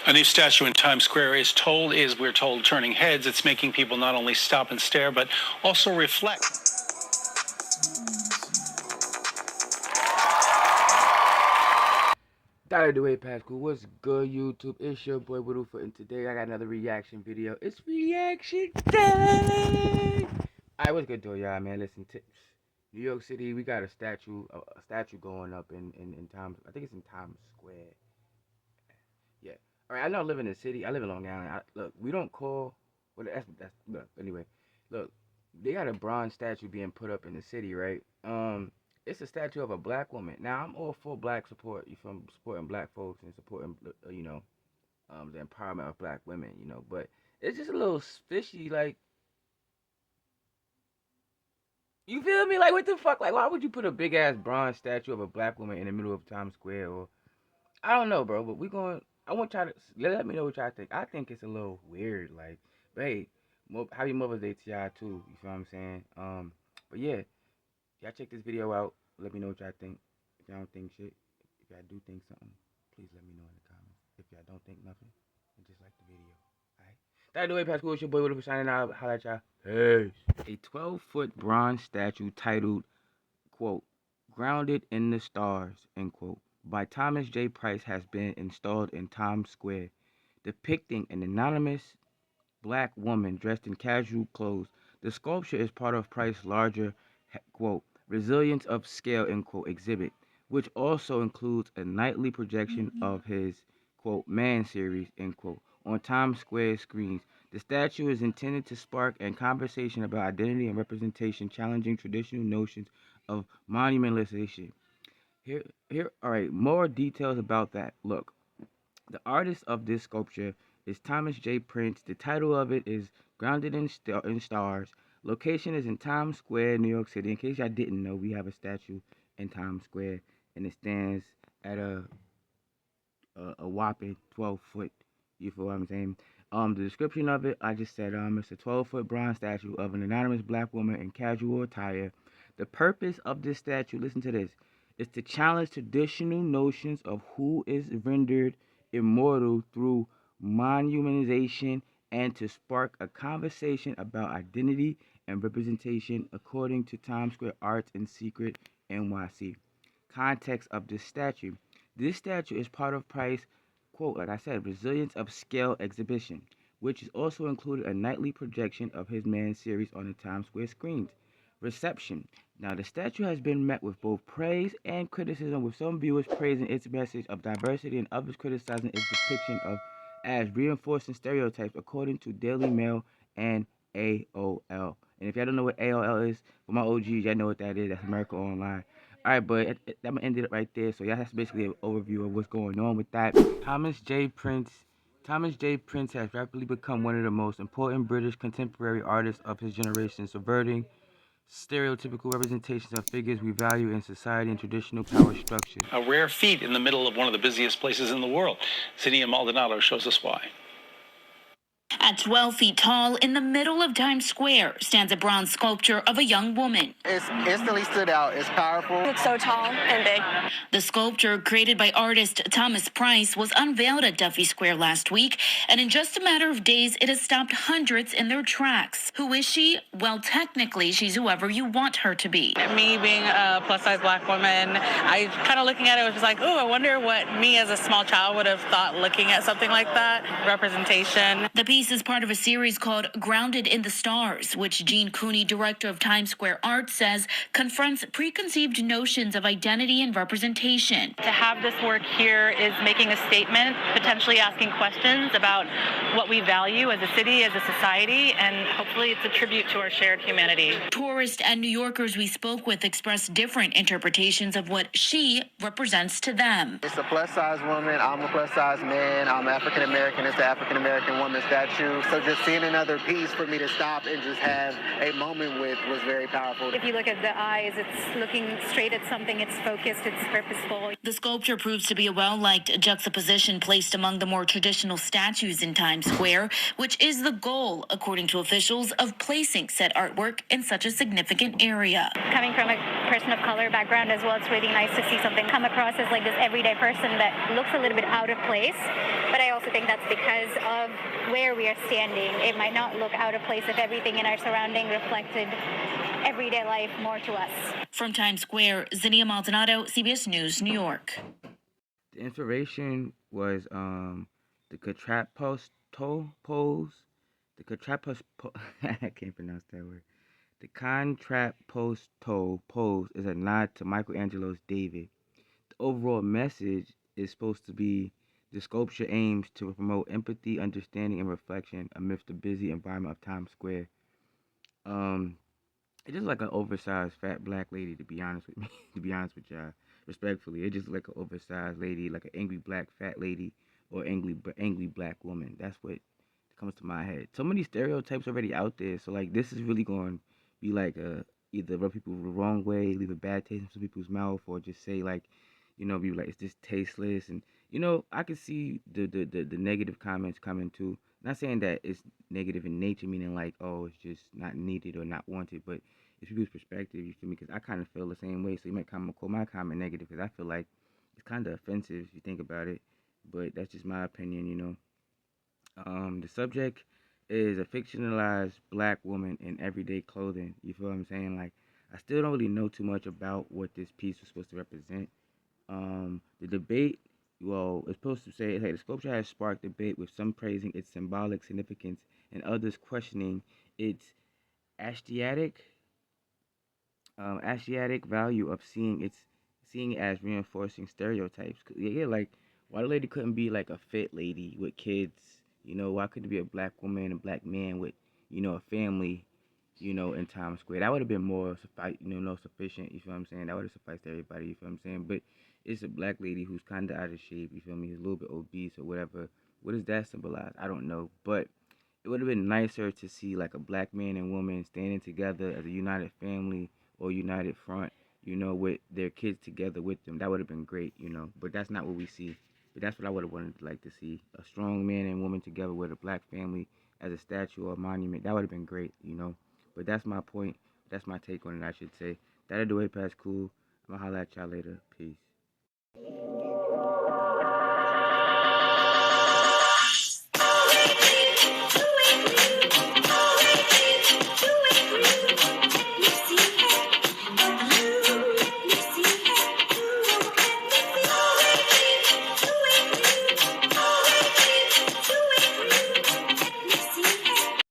A new statue in Times Square we're told, turning heads. It's making people not only stop and stare, but also reflect. Started the way past cool. What's good, YouTube? It's your boy Woodoo, and today I got another reaction video. It's reaction day. Alright, what's good, though, y'all, man? Listen, New York City, we got a statue going up in Times. I think it's in Times Square. Yeah. All right. I know I live in the city. I live in Long Island. Look, we don't call. Well, that's look. Anyway, look, they got a bronze statue being put up in the city, right? It's a statue of a black woman. Now, I'm all for black support. You from supporting black folks and supporting, the empowerment of black women, But it's just a little fishy, like. You feel me? Like, what the fuck? Like, why would you put a big ass bronze statue of a black woman in the middle of Times Square? Or I don't know, bro. But I want y'all to let me know what y'all think. I think it's a little weird, like, but hey, happy Mother's Day to y'all too. You feel what I'm saying? But yeah, y'all check this video out. Let me know what y'all think. If y'all don't think shit, if y'all do think something, please let me know in the comments. If y'all don't think nothing, then just like the video. Alright. That's the way past school. It's your boy Woodoo signing out. Holla at y'all. Peace. A 12-foot bronze statue titled, quote, "Grounded in the Stars," end quote, by Thomas J. Price has been installed in Times Square, depicting an anonymous black woman dressed in casual clothes. The sculpture is part of Price's larger, quote, "Resilience of Scale," end quote, exhibit, which also includes a nightly projection of his, quote, "Man" series, end quote, on Times Square screens. The statue is intended to spark a conversation about identity and representation, challenging traditional notions of monumentalization. All right, more details about that. Look, the artist of this sculpture is Thomas J. Prince. The title of it is Grounded in Stars. Location is in Times Square, New York City. In case y'all didn't know, we have a statue in Times Square, and it stands at a whopping 12 foot. You feel what I'm saying? The description of it, I just said, it's a 12-foot bronze statue of an anonymous black woman in casual attire. The purpose of this statue, listen to this, is to challenge traditional notions of who is rendered immortal through monumentalization and to spark a conversation about identity and representation, according to Times Square Arts and Secret NYC. Context of this statue. This statue is part of Price, quote, like I said, Resilience of Scale exhibition, which is also included a nightly projection of his Man series on the Times Square screens. Reception. Now, the statue has been met with both praise and criticism, with some viewers praising its message of diversity and others criticizing its depiction of as reinforcing stereotypes, according to Daily Mail and AOL. And if y'all don't know what AOL is, for my OGs, y'all know what that is. That's America Online. Alright, but I'm gonna end it right there. So yeah, that's basically an overview of what's going on with that. Thomas J. Prince has rapidly become one of the most important British contemporary artists of his generation, subverting stereotypical representations of figures we value in society and traditional power structures. A rare feat in the middle of one of the busiest places in the world. Zinnia Maldonado shows us why. At 12 feet tall, in the middle of Times Square, stands a bronze sculpture of a young woman. It's instantly stood out. It's powerful. It's so tall and big. The sculpture, created by artist Thomas Price, was unveiled at Duffy Square last week, and in just a matter of days, it has stopped hundreds in their tracks. Who is she? Well, technically, she's whoever you want her to be. Me being a plus-size black woman, I kind of looking at it was just like, oh, I wonder what me as a small child would have thought looking at something like that. Representation. The piece is part of a series called Grounded in the Stars, which Gene Cooney, director of Times Square Art, says confronts preconceived notions of identity and representation. To have this work here is making a statement, potentially asking questions about what we value as a city, as a society, and hopefully it's a tribute to our shared humanity. Tourists and New Yorkers we spoke with expressed different interpretations of what she represents to them. It's a plus-size woman. I'm a plus-size man. I'm African-American. It's the African-American woman statue. So just seeing another piece for me to stop and just have a moment with was very powerful. If you look at the eyes, it's looking straight at something. It's focused. It's purposeful. The sculpture proves to be a well-liked juxtaposition placed among the more traditional statues in Times Square, which is the goal, according to officials, of placing said artwork in such a significant area. Coming from a person of color background as well, it's really nice to see something come across as like this everyday person that looks a little bit out of place. But I also think that's because of where we are standing. It might not look out of place if everything in our surrounding reflected everyday life more to us. From Times Square, Zinnia Maldonado, CBS News, New York. The inspiration was the contrapposto pose. The contrapposto I can't pronounce that word. The contrapposto pose is a nod to Michelangelo's David. The overall message is supposed to be the sculpture aims to promote empathy, understanding, and reflection amidst the busy environment of Times Square. It is like an oversized fat black lady, to be honest with me. To be honest with y'all, respectfully, it just like an oversized lady, like an angry black fat lady or angry black woman. That's what comes to my head. So many stereotypes already out there. So like this is really going to be like either rub people the wrong way, leave a bad taste in some people's mouth, or just say like, be like it's just tasteless. And I could see the negative comments coming too. Not saying that it's negative in nature, meaning like, oh, it's just not needed or not wanted, but it's people's perspective, you feel me? Because I kind of feel the same way. So you might call my comment negative because I feel like it's kind of offensive if you think about it. But that's just my opinion. The subject is a fictionalized black woman in everyday clothing. You feel what I'm saying? Like, I still don't really know too much about what this piece was supposed to represent. The debate, well, it's supposed to say, hey, the sculpture has sparked debate with some praising its symbolic significance and others questioning its aesthetic value of seeing it as reinforcing stereotypes. Yeah, like why the lady couldn't be like a fit lady with kids? Why couldn't it be a black woman and a black man with a family? In Times Square, that would have been more sufficient. You feel what I'm saying? That would have sufficed everybody. You feel what I'm saying? But it's a black lady who's kind of out of shape. You feel me? Who's a little bit obese or whatever. What does that symbolize? I don't know, but it would have been nicer to see like a black man and woman standing together as a united family or united front, with their kids together with them. That would have been great. But that's not what we see. But that's what I would have wanted to like to see. A strong man and woman together with a black family as a statue or a monument. That would have been great. But that's my point. That's my take on it, I should say. That'll do it, past cool. I'm gonna holler at y'all later. Peace.